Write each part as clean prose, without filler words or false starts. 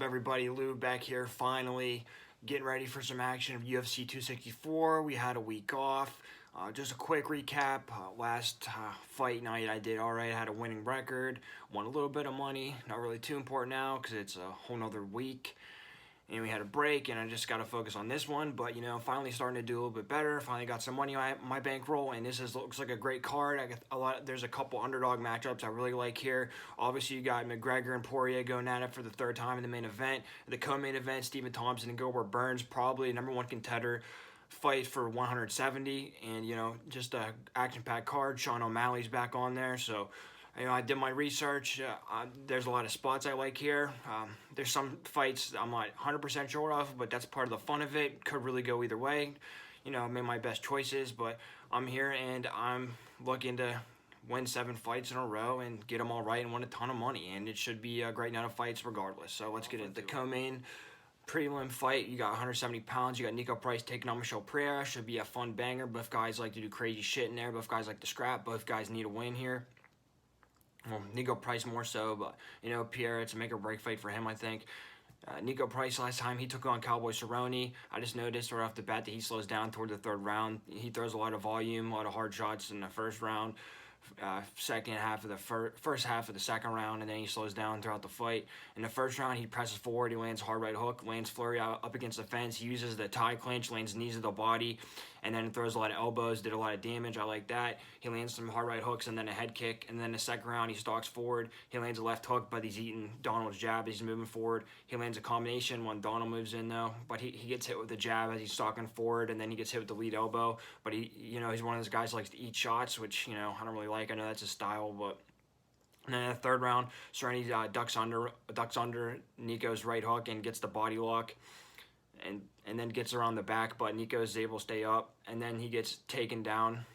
everybody? Lou back here, finally getting ready for some action of UFC 264. We had a week off. Just a quick recap. Last fight night I did alright. I had a winning record. Won a little bit of money. Not really too important now because it's a whole nother week. And we had a break, and I just got to focus on this one. But, finally starting to do a little bit better. Finally got some money on my bankroll, and looks like a great card. There's a couple underdog matchups I really like here. Obviously, you got McGregor and Poirier going at it for the third time in the main event. The co-main event, Stephen Thompson and Gilbert Burns, probably number one contender. Fight for 170, and, just a action-packed card. Sean O'Malley's back on there, so... I did my research. There's a lot of spots I like here. There's some fights I'm not 100% sure of, but that's part of the fun of it. Could really go either way. I made my best choices, but I'm here and I'm looking to win 7 fights in a row and get them all right and win a ton of money. And it should be a great night of fights regardless. So let's get into the co-main prelim fight. You got 170 pounds. You got Nico Price taking on Michel Pereira. Should be a fun banger. Both guys like to do crazy shit in there. Both guys like to scrap. Both guys need a win here. Well, Nico Price more so, but, Pierre, it's a make-or-break fight for him, I think. Nico Price, last time he took on Cowboy Cerrone, I just noticed right off the bat that he slows down toward the third round. He throws a lot of volume, a lot of hard shots in the first round, first half of the second round, and then he slows down throughout the fight. In the first round, he presses forward, he lands hard right hook, lands flurry up against the fence, he uses the tie clinch, lands knees to the body, and then throws a lot of elbows, did a lot of damage. I like that. He lands some hard right hooks and then a head kick, and then the second round, he stalks forward, he lands a left hook, but he's eating Donald's jab as he's moving forward. He lands a combination when Donald moves in, though, but he gets hit with the jab as he's stalking forward, and then he gets hit with the lead elbow, but he's one of those guys who likes to eat shots, which, I don't really like. I know that's his style, but... And then in the third round, Cerrone ducks under Nico's right hook and gets the body lock, and then gets around the back, but Nico is able to stay up, and then he gets taken down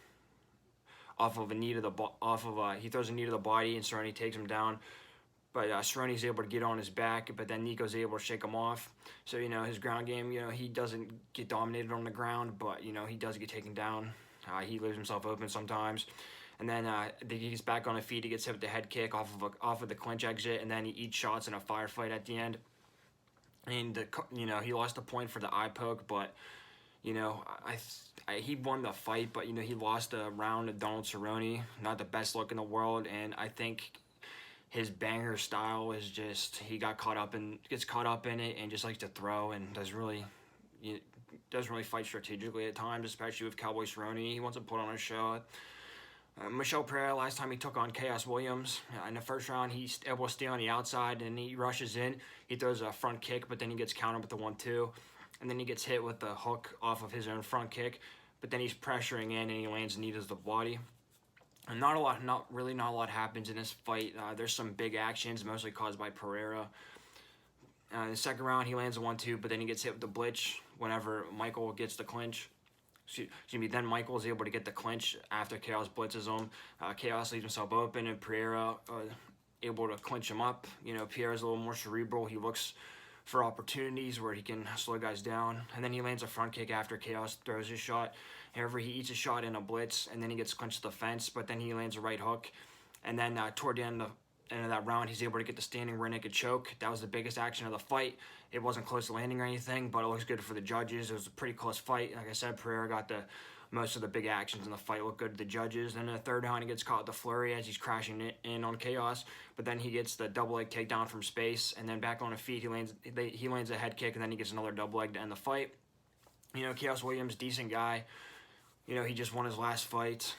off of a knee to the he throws a knee to the body, and Cerrone takes him down. But Cerrone's able to get on his back, but then Nico's able to shake him off. So, his ground game, he doesn't get dominated on the ground, but, he does get taken down. He leaves himself open sometimes. And then he gets back on his feet. He gets hit with the head kick off of the clinch exit, and then he eats shots in a firefight at the end. And he lost a point for the eye poke, but he won the fight, but he lost a round to Donald Cerrone. Not the best look in the world, and I think his banger style is just gets caught up in it and just likes to throw and doesn't really fight strategically at times, especially with Cowboy Cerrone. He wants to put on a show. Michel Pereira, last time he took on Chaos Williams, in the first round, he's able to stay on the outside, and he rushes in. He throws a front kick, but then he gets countered with the 1-2, and then he gets hit with the hook off of his own front kick, but then he's pressuring in, and he lands knee to the body. And not a lot happens in this fight. There's some big actions, mostly caused by Pereira. In the second round, he lands a 1-2, but then he gets hit with the blitz whenever Michael gets the clinch. Then Michael is able to get the clinch after Chaos blitzes him. Chaos leaves himself open, and Pereira able to clinch him up. Pereira's a little more cerebral. He looks for opportunities where he can slow guys down. And then he lands a front kick after Chaos throws his shot. However, he eats a shot in a blitz, and then he gets clinched to the fence, but then he lands a right hook. And then toward the end of that round, he's able to get the standing rear naked choke. That was the biggest action of the fight. It wasn't close to landing or anything, but it looks good for the judges. It was a pretty close fight. Like I said, Pereira got most of the big actions in the fight. Looked good to the judges. Then in the third round, he gets caught with the flurry as he's crashing in on Chaos, but then he gets the double leg takedown from space, and then back on his feet, he lands a head kick, and then he gets another double leg to end the fight. Chaos Williams, decent guy. He just won his last fight.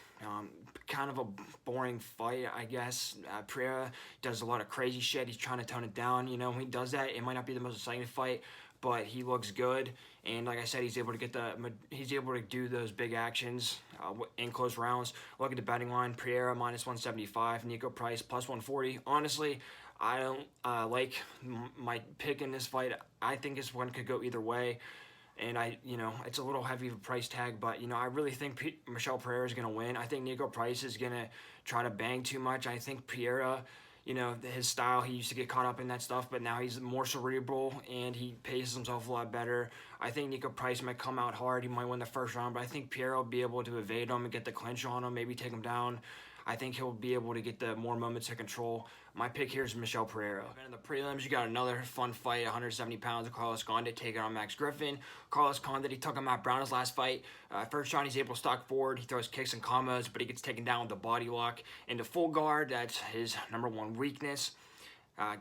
Kind of a boring fight, I guess. Pereira does a lot of crazy shit. He's trying to tone it down. When he does that, it might not be the most exciting fight, but he looks good. And like I said, he's able to do those big actions in close rounds. Look at the betting line: Pereira minus 175, Nico Price plus 140. Honestly, I don't like my pick in this fight. I think this one could go either way. And it's a little heavy of a price tag, but, I really think Michel Pereira is going to win. I think Nico Price is going to try to bang too much. I think Pereira, his style, he used to get caught up in that stuff, but now he's more cerebral and he paces himself a lot better. I think Nico Price might come out hard. He might win the first round, but I think Pereira will be able to evade him and get the clinch on him, maybe take him down. I think he'll be able to get the more moments of control. My pick here is Michel Pereira. In the prelims, you got another fun fight, 170 pounds of Carlos Condit taking on Max Griffin. Carlos Condit, he took on Matt Brown his last fight. First round, he's able to stalk forward. He throws kicks and combos, but he gets taken down with the body lock. Into full guard, that's his #1 weakness,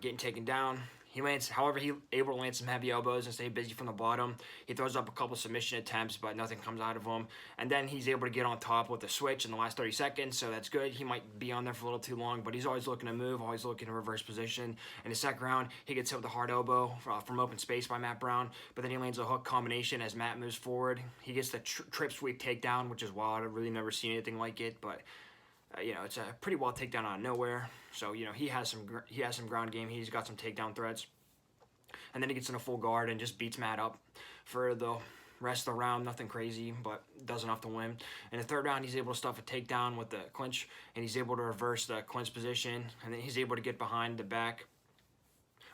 getting taken down. He lands, however, he able to land some heavy elbows and stay busy from the bottom. He throws up a couple submission attempts, but nothing comes out of him. And then he's able to get on top with a switch in the last 30 seconds, so that's good. He might be on there for a little too long, but he's always looking to move, always looking to reverse position. In the second round, he gets hit with a hard elbow from open space by Matt Brown, but then he lands a hook combination as Matt moves forward. He gets the trip sweep takedown, which is wild. I've really never seen anything like it, but it's a pretty wild takedown out of nowhere. So he has some ground game. He's got some takedown threats. And then he gets in a full guard and just beats Matt up for the rest of the round. Nothing crazy, but does enough to win. In the third round, he's able to stuff a takedown with the clinch, and he's able to reverse the clinch position, and then he's able to get behind the back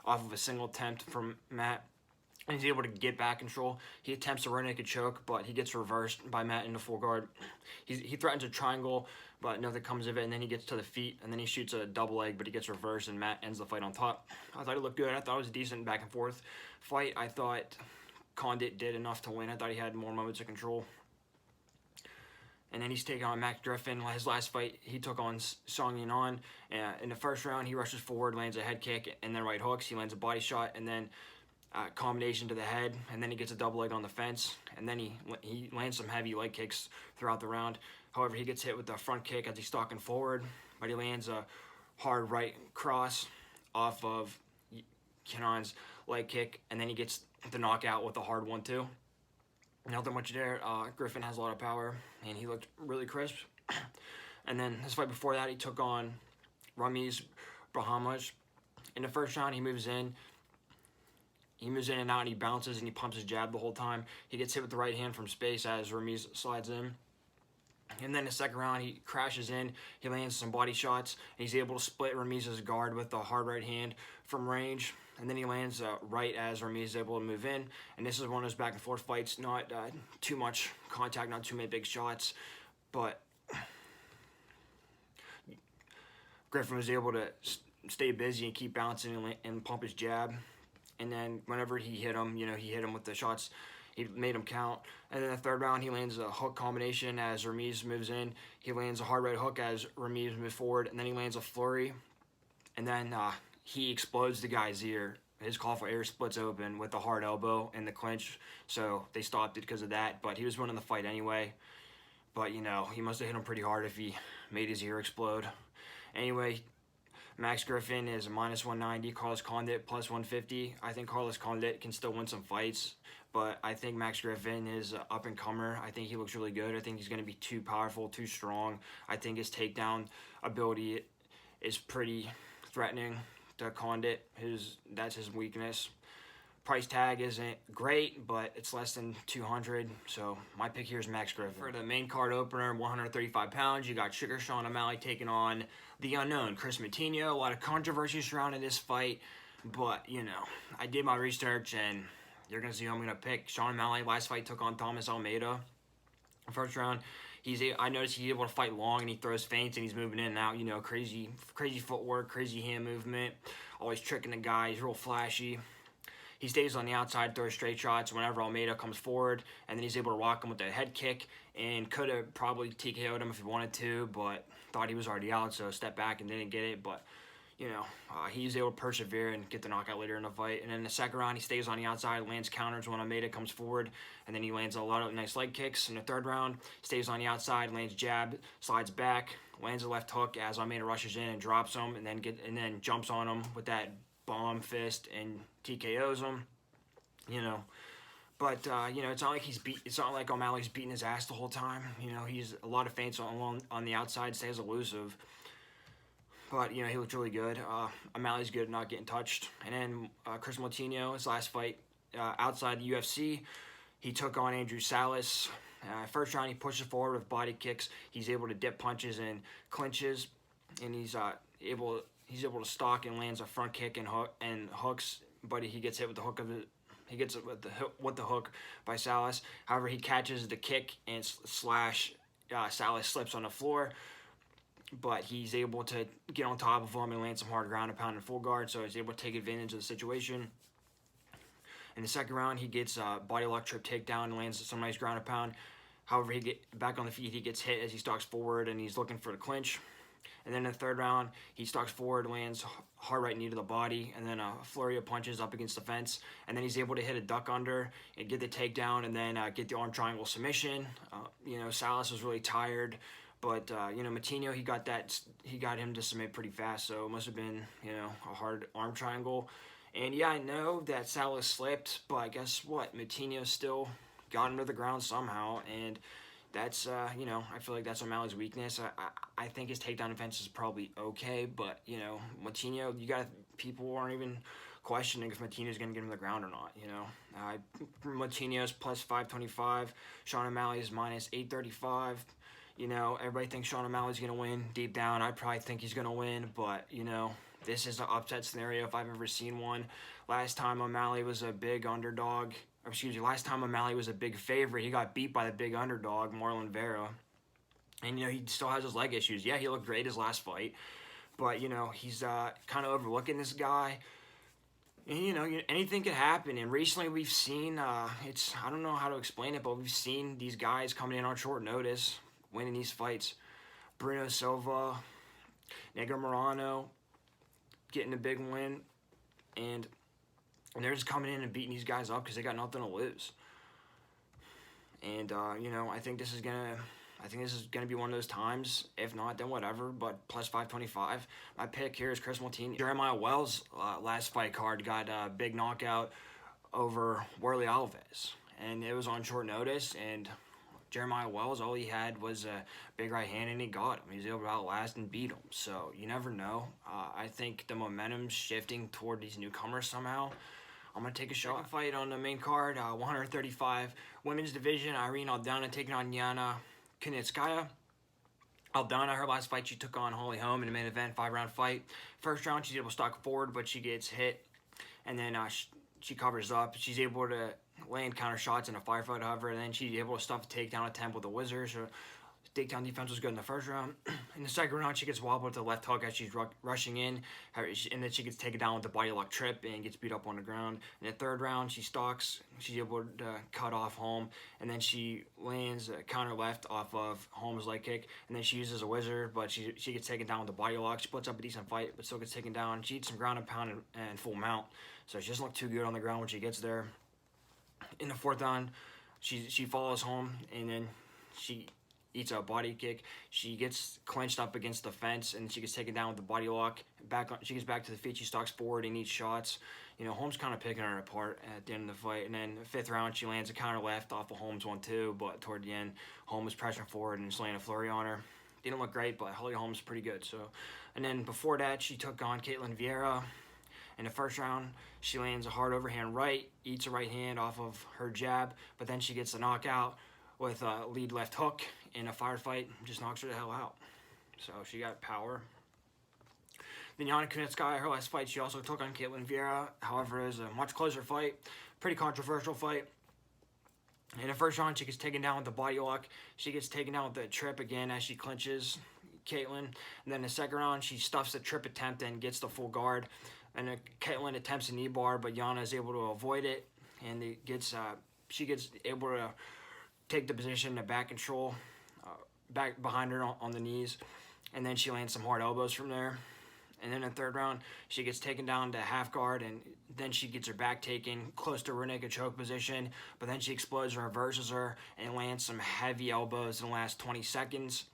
off of a single attempt from Matt. And he's able to get back control. He attempts a rear naked choke, but he gets reversed by Matt into full guard. He threatens a triangle, but nothing comes of it, and then he gets to the feet, and then he shoots a double leg, but he gets reversed, and Matt ends the fight on top. I thought it looked good. I thought it was a decent back and forth fight. I thought Condit did enough to win. I thought he had more moments of control. And then he's taking on Max Griffin. His last fight, he took on Song Yinan. In the first round, he rushes forward, lands a head kick, and then right hooks. He lands a body shot, and then combination to the head, and then he gets a double leg on the fence, and then he lands some heavy leg kicks throughout the round. However, he gets hit with the front kick as he's stalking forward, but he lands a hard right cross off of Kenan's leg kick, and then he gets the knockout with a hard 1-2. Nothing much there. Griffin has a lot of power, and he looked really crisp. And then his fight before that, he took on Ramiz Brahimaj. In the first round, he moves in and out, and he bounces and he pumps his jab the whole time. He gets hit with the right hand from space as Ramiz slides in. And then the second round, he crashes in, he lands some body shots, and he's able to split Ramiz's guard with a hard right hand from range. And then he lands right as Ramiz is able to move in. And this is one of those back and forth fights, not too much contact, not too many big shots, but Griffin was able to stay busy and keep bouncing and pump his jab. And then whenever he hit him, he hit him with the shots. He made him count. And then the third round, he lands a hook combination as Ramiz moves in. He lands a hard right hook as Ramiz moves forward. And then he lands a flurry. And then he explodes the guy's ear. His collarful ear splits open with a hard elbow in the clinch. So they stopped it because of that. But he was winning the fight anyway. But, he must have hit him pretty hard if he made his ear explode. Anyway, Max Griffin is a -190, Carlos Condit +150. I think Carlos Condit can still win some fights, but I think Max Griffin is an up-and-comer. I think he looks really good. I think he's going to be too powerful, too strong. I think his takedown ability is pretty threatening to Condit. That's his weakness. Price tag isn't great, but it's less than 200, so my pick here is Max Griffin. For the main card opener, 135 pounds, you got Sugar Sean O'Malley taking on the unknown Chris Moutinho. A lot of controversy surrounding this fight, but, I did my research, and you're going to see who I'm going to pick. Sean O'Malley, last fight, took on Thomas Almeida. First round, I noticed he's able to fight long, and he throws feints, and he's moving in and out, crazy footwork, crazy hand movement, always tricking the guy. He's real flashy. He stays on the outside, throws straight shots whenever Almeida comes forward, and then he's able to rock him with a head kick, and could have probably TKO'd him if he wanted to, but thought he was already out, so stepped back and didn't get it. But, he was able to persevere and get the knockout later in the fight. And then in the second round, he stays on the outside, lands counters when Almeida comes forward, and then he lands a lot of nice leg kicks. In the third round, stays on the outside, lands jab, slides back, lands a left hook as Almeida rushes in and drops him, and then jumps on him with that bomb fist and TKOs him, But it's not like it's not like O'Malley's beating his ass the whole time. He's a lot of feints on the outside, stays elusive. But he looked really good. O'Malley's good at not getting touched. And then Chris Moutinho, his last fight outside the UFC, he took on Andrew Salas. First round, he pushes forward with body kicks. He's able to dip punches and clinches, and he's able to stalk and lands a front kick and hooks, but he gets hit with the hook of it. He gets it with the hook by Salas. However, he catches the kick and Salas slips on the floor. but he's able to get on top of him and land some hard ground and pound and full guard, so he's able to take advantage of the situation. In the second round, he gets body lock trip takedown and lands some nice ground and pound. However, he get back on the feet, he gets hit as he stalks forward and he's looking for the clinch. And then in the third round, he stalks forward, lands hard right knee to the body, and then a flurry of punches up against the fence. And then he's able to hit a duck under and get the takedown and then get the arm triangle submission. Salas was really tired. But, Matinho, he got him to submit pretty fast, so it must have been, a hard arm triangle. And, yeah, I know that Salas slipped, but guess what? Matinho still got him to the ground somehow, and that's, I feel like that's O'Malley's weakness. I think his takedown defense is probably okay, but, Matinho, people aren't even questioning if Matinho's going to get him to the ground or not, Matinho's plus 525, Sean O'Malley's minus 835. Everybody thinks Sean O'Malley's going to win. Deep down, I probably think he's going to win, but, this is an upset scenario if I've ever seen one. Last time O'Malley was a big underdog, last time O'Malley was a big favorite, he got beat by the big underdog, Marlon Vera. And, he still has his leg issues. Yeah, he looked great his last fight, but, he's kind of overlooking this guy. And, anything could happen. And recently we've seen, I don't know how to explain it, but we've seen these guys coming in on short notice, winning these fights. Bruno Silva, Negro Morano, getting a big win, and they're just coming in and beating these guys up because they got nothing to lose. And I think this is gonna be one of those times. If not, then whatever. But plus 525. My pick here is Chris Matinho. Jeremiah Wells' last fight card got a big knockout over Warlley Alves, and it was on short notice. And Jeremiah Wells, all he had was a big right hand, and he got him. He was able to outlast and beat him. So you never know. I think the momentum's shifting toward these newcomers somehow. I'm going to take a shot. Fight on the main card, 135 women's division. Irene Aldana taking on Yana Kunitskaya. Aldana, her last fight, she took on Holly Holm in the main event, 5-round fight. First round, she's able to stalk forward, but she gets hit, and then she covers up. She's able to land counter shots in a firefight, however, and then she's able to stuff a takedown attempt with the Wizard. So takedown defense was good in the first round. In the second round, she gets wobbled to the left hook as she's rushing in, and then she gets taken down with the body lock trip and gets beat up on the ground. In the third round, she stalks. She's able to cut off Holm, and then she lands a counter left off of Holm's leg kick, and then she uses a Wizard, but she gets taken down with the body lock. She puts up a decent fight, but still gets taken down. She eats some ground and pound and full mount, so she doesn't look too good on the ground when she gets there. In the fourth round, she follows Holm, and then she eats a body kick. She gets clinched up against the fence, and she gets taken down with the body lock. She gets back to the feet. She stalks forward and eats shots. Holmes kind of picking her apart at the end of the fight. And then the fifth round, she lands a counter left off of Holmes 1-2, but toward the end, Holmes was pressuring forward and just laying a flurry on her. Didn't look great, but Holly Holmes is pretty good. And then before that, she took on Caitlin Vieira. In the first round, she lands a hard overhand right, eats a right hand off of her jab, but then she gets the knockout with a lead left hook in a firefight, just knocks her the hell out. So she got power. Then Yana Kunitskaya, her last fight, she also took on Caitlin Vieira. However, it was a much closer fight, pretty controversial fight. In the first round, she gets taken down with the body lock. She gets taken down with the trip again as she clinches Caitlin. And then the second round, she stuffs the trip attempt and gets the full guard. And Caitlin attempts a knee bar, but Yana is able to avoid it, and she gets able to take the position to back control, back behind her on the knees, and then she lands some hard elbows from there. And then in the third round, she gets taken down to half guard, and then she gets her back taken close to her naked choke position, but then she explodes and reverses her and lands some heavy elbows in the last 20 seconds.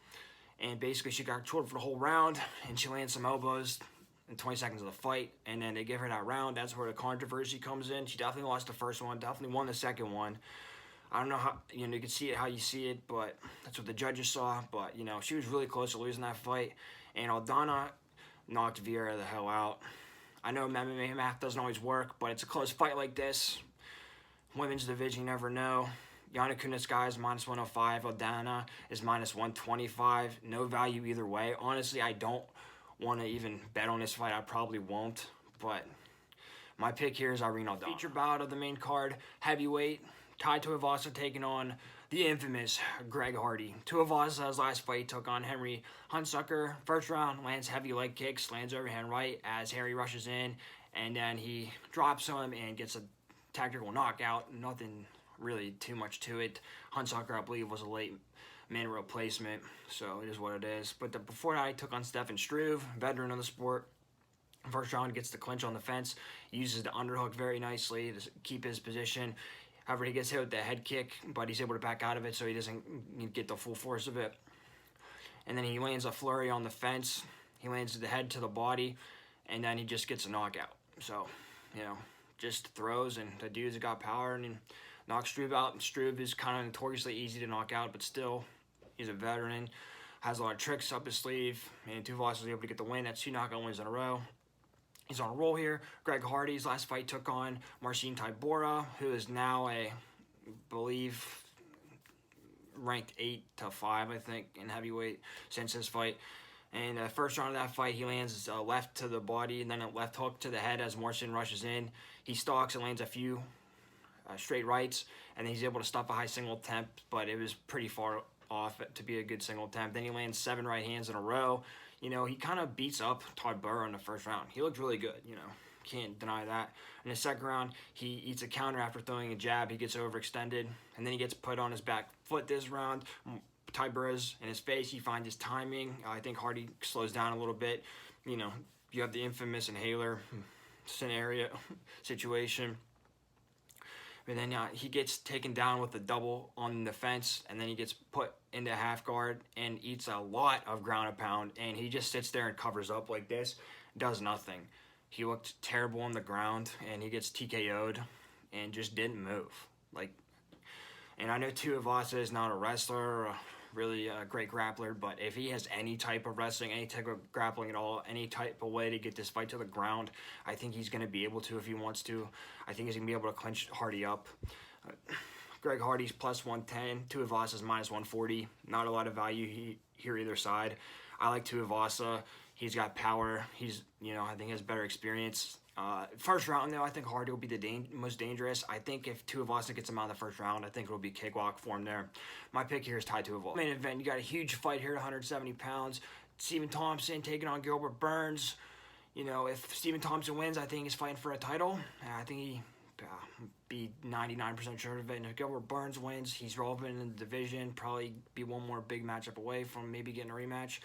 And basically, she got controlled for the whole round, and she lands some elbows in 20 seconds of the fight, and then they give her that round. That's where the controversy comes in. She definitely lost the first one, definitely won the second one. I don't know how, you can see it how you see it, but that's what the judges saw. But, she was really close to losing that fight, and Aldana knocked Vieira the hell out. I know MMA math doesn't always work, but it's a close fight like this. Women's division, you never know. Yana Kunitskaya is minus 105. Aldana is minus 125. No value either way. Honestly, I don't want to even bet on this fight. I probably won't, but my pick here is Irene Aldana. Feature bout of the main card, heavyweight. Tai Tuivasa taking on the infamous Greg Hardy. Tuivasa's last fight took on Henry Hunsucker. First round, lands heavy leg kicks, lands overhand right as Harry rushes in, and then he drops him and gets a tactical knockout. Nothing really too much to it. Hunsucker, I believe, was a late man replacement, so it is what it is. But before that, he took on Stefan Struve, veteran of the sport. First round, gets the clinch on the fence, uses the underhook very nicely to keep his position. However, he gets hit with the head kick, but he's able to back out of it so he doesn't get the full force of it. And then he lands a flurry on the fence. He lands the head to the body, and then he just gets a knockout. So, you know, just throws, and the dude's got power, and knocks Struve out. And Struve is kind of notoriously easy to knock out, but still, he's a veteran, has a lot of tricks up his sleeve, and Tuivasa was able to get the win. That's 2 knockout wins in a row. He's on a roll here. Greg Hardy's last fight took on Marcin Tybura, who is now I believe, ranked 8 to 5, I think, in heavyweight since his fight. And the first round of that fight, he lands a left to the body and then a left hook to the head as Marcin rushes in. He stalks and lands a few straight rights, and he's able to stop a high single attempt, but it was pretty far off to be a good single attempt. Then he lands 7 right hands in a row. You know, he kind of beats up Tybura in the first round. He looked really good, you know. Can't deny that. In the second round, he eats a counter after throwing a jab. He gets overextended, and then he gets put on his back foot this round. Tybura's in his face. He finds his timing. I think Hardy slows down a little bit. You know, you have the infamous inhaler scenario situation. And then he gets taken down with a double on the fence, and then he gets put into half guard and eats a lot of ground and pound, and he just sits there and covers up like this, does nothing. He looked terrible on the ground, and he gets TKO'd and just didn't move. And I know Tuivasa is not a wrestler or really a great grappler, but if he has any type of wrestling, any type of grappling at all, any type of way to get this fight to the ground, I think he's going to be able to if he wants to. I think he's going to be able to clinch Hardy up. Greg Hardy's plus 110, Tuivasa's minus 140. Not a lot of value here either side. I like Tuivasa. He's got power. He's, you know, I think he has better experience. First round, though, I think Hardy will be the most dangerous. I think if Tuivasa gets him out of the first round, I think it'll be cakewalk for him there. My pick here is Ty Tuivasa. Main event, you got a huge fight here, 170 pounds. Stephen Thompson taking on Gilbert Burns. You know, if Stephen Thompson wins, I think he's fighting for a title. I think he be 99% sure of it. And if Gilbert Burns wins, he's relevant in the division. Probably be one more big matchup away from maybe getting a rematch.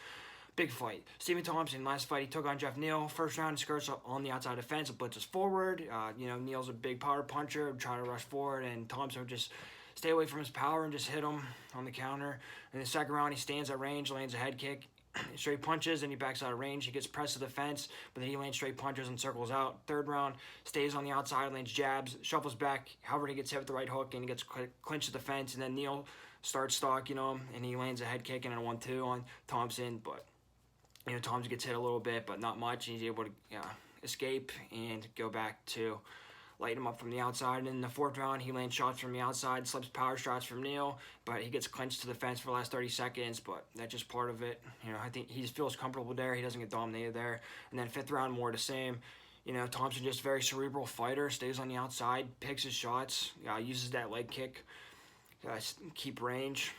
Big fight. Stephen Thompson, last fight, he took on Jeff Neal. First round, he skirts up on the outside defense and blitzes forward. You know, Neal's a big power puncher, try to rush forward, and Thompson would just stay away from his power and just hit him on the counter. In the second round, he stands at range, lands a head kick, straight punches, and he backs out of range. He gets pressed to the fence, but then he lands straight punches and circles out. Third round, stays on the outside, lands jabs, shuffles back. However, he gets hit with the right hook, and he gets clinched to the fence, and then Neal starts stalking him, and he lands a head kick and a 1-2 on Thompson, but you know, Thompson gets hit a little bit, but not much. He's able to escape and go back to light him up from the outside. And in the fourth round, he lands shots from the outside, slips power shots from Neal, but he gets clinched to the fence for the last 30 seconds, but that's just part of it. You know, I think he feels comfortable there. He doesn't get dominated there. And then fifth round, more the same. You know, Thompson just a very cerebral fighter, stays on the outside, picks his shots, uses that leg kick, keep range.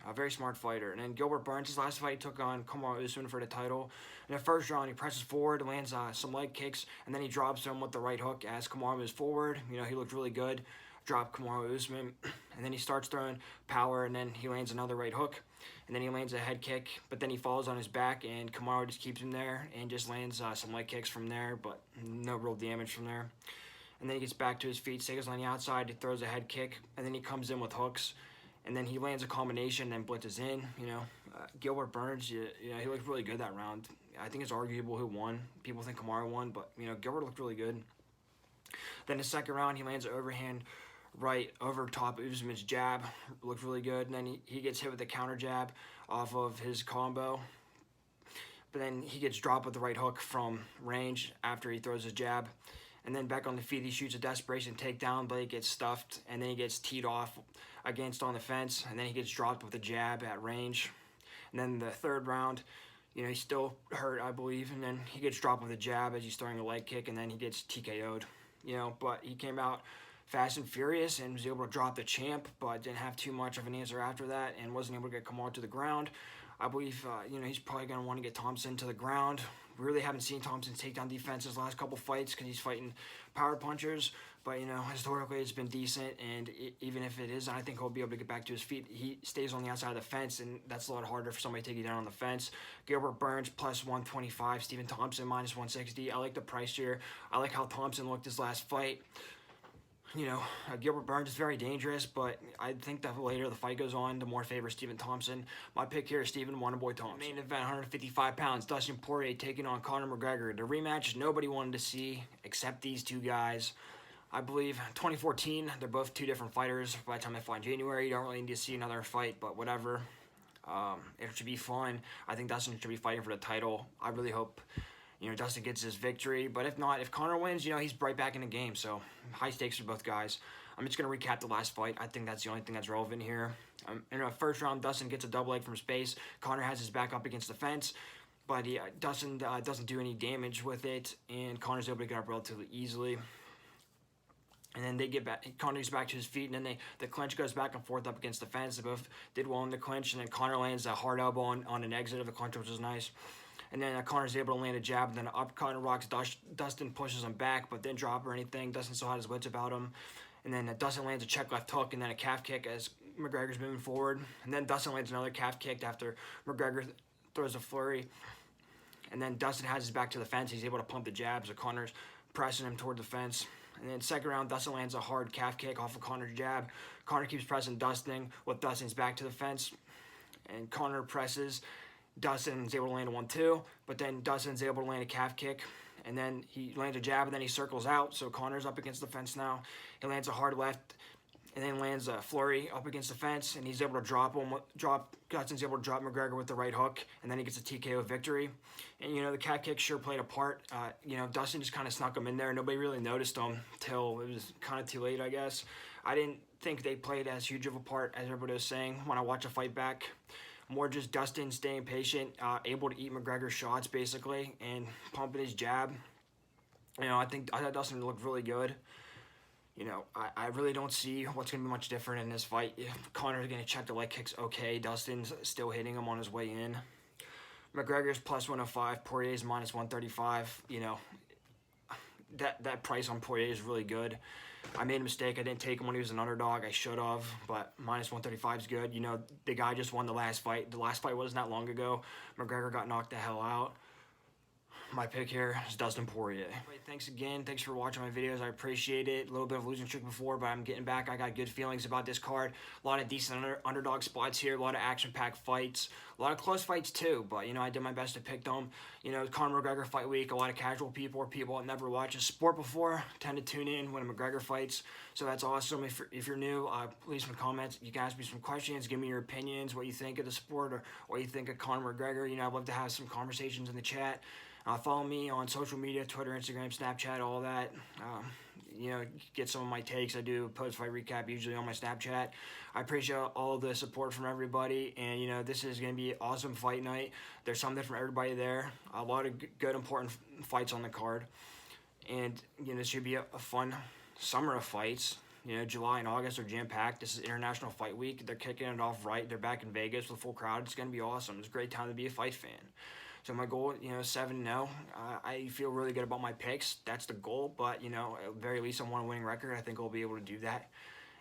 A very smart fighter. And then Gilbert Burns, his last fight, took on Kamaru Usman for the title. In the first round, he presses forward, lands some leg kicks, and then he drops him with the right hook as Kamaru moves forward. You know, he looked really good. Dropped Kamaru Usman. And then he starts throwing power, and then he lands another right hook. And then he lands a head kick, but then he falls on his back, and Kamaru just keeps him there and just lands some leg kicks from there, but no real damage from there. And then he gets back to his feet, stays on the outside, he throws a head kick, and then he comes in with hooks. And then he lands a combination, then blitzes in. You know, Gilbert Burns, he looked really good that round. I think it's arguable who won. People think Kamaru won, but, you know, Gilbert looked really good. Then the second round, he lands an overhand right over top Usman's jab. Looked really good. And then he gets hit with a counter jab off of his combo. But then he gets dropped with the right hook from range after he throws his jab. And then back on the feet, he shoots a desperation takedown, but he gets stuffed. And then he gets teed off against on the fence. And then he gets dropped with a jab at range. And then the third round, you know, he's still hurt, I believe. And then he gets dropped with a jab as he's throwing a leg kick. And then he gets TKO'd, you know. But he came out fast and furious and was able to drop the champ, but didn't have too much of an answer after that and wasn't able to get Kamaru to the ground. I believe, he's probably going to want to get Thompson to the ground. We really haven't seen Thompson's takedown defense his last couple fights because he's fighting power punchers. But, historically it's been decent, and even if it is, I think he'll be able to get back to his feet. He stays on the outside of the fence, and that's a lot harder for somebody to take you down on the fence. Gilbert Burns plus 125, Stephen Thompson minus 160. I like the price here. I like how Thompson looked his last fight. Gilbert Burns is very dangerous, but I think the later the fight goes on, the more favor Stephen Thompson. My pick here is Stephen Wonderboy Thompson. Main event, 155 pounds, Dustin Poirier taking on Conor McGregor. The rematch nobody wanted to see except these two guys. I believe 2014, they're both two different fighters. By the time they fight in January, you don't really need to see another fight, but whatever. It should be fun. I think Dustin should be fighting for the title. I really hope Dustin gets his victory. But if not, if Conor wins, he's right back in the game. So high stakes for both guys. I'm just going to recap the last fight. I think that's the only thing that's relevant here. In the first round, Dustin gets a double leg from space. Conor has his back up against the fence. But Dustin doesn't do any damage with it. And Conor's able to get up relatively easily. And then they get back. Conor gets back to his feet, and then the clinch goes back and forth up against the fence. They both did well in the clinch, and then Conor lands a hard elbow on an exit of the clinch, which is nice. And then Conor's able to land a jab, and then an uppercut and rocks. Dustin pushes him back, but didn't drop or anything. Dustin still had his wits about him. And then Dustin lands a check left hook, and then a calf kick as McGregor's moving forward. And then Dustin lands another calf kick after McGregor throws a flurry. And then Dustin has his back to the fence. He's able to pump the jab, so Conor's pressing him toward the fence. And then second round, Dustin lands a hard calf kick off of Conor's jab. Conor keeps pressing Dustin with Dustin's back to the fence. And Conor presses. Dustin's able to land a 1-2, but then Dustin's able to land a calf kick. And then he lands a jab, and then he circles out. So Conor's up against the fence now. He lands a hard left, and then lands a flurry up against the fence. And he's able to Dustin's able to drop McGregor with the right hook, and then he gets a TKO victory. And, the calf kick sure played a part. Dustin just kind of snuck him in there. Nobody really noticed him till it was kind of too late, I guess. I didn't think they played as huge of a part as everybody was saying when I watched a fight back. More just Dustin staying patient, able to eat McGregor's shots, basically, and pumping his jab. I thought Dustin looked really good. I really don't see what's going to be much different in this fight. If Conor's going to check the leg kicks okay, Dustin's still hitting him on his way in. McGregor's plus 105, Poirier's minus 135. That price on Poirier is really good. I made a mistake. I didn't take him when he was an underdog. I should have, but minus 135 is good. The guy just won the last fight. The last fight wasn't that long ago. McGregor got knocked the hell out. My pick here is Dustin Poirier. Thanks again. Thanks for watching my videos. I appreciate it. A little bit of a losing streak before, but I'm getting back. I got good feelings about this card. A lot of decent underdog spots here. A lot of action-packed fights. A lot of close fights too, but, I did my best to pick them. Conor McGregor fight week. A lot of casual people or people that never watched a sport before tend to tune in when McGregor fights. So that's awesome. If you're new, leave some comments. You can ask me some questions. Give me your opinions, what you think of the sport or what you think of Conor McGregor. I'd love to have some conversations in the chat. Follow me on social media, Twitter, Instagram, Snapchat, all that. Get some of my takes. I do a post-fight recap usually on my Snapchat. I appreciate all the support from everybody, and, this is going to be an awesome fight night. There's something from everybody there. A lot of good, important fights on the card. And, this should be a fun summer of fights. July and August are jam-packed. This is International Fight Week. They're kicking it off right. They're back in Vegas with a full crowd. It's going to be awesome. It's a great time to be a fight fan. So my goal, 7-0. I feel really good about my picks. That's the goal. But, at the very least, I want a winning record. I think I'll be able to do that.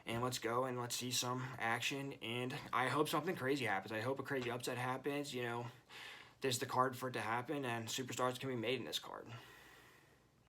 And let's go and let's see some action. And I hope something crazy happens. I hope a crazy upset happens. There's the card for it to happen. And superstars can be made in this card.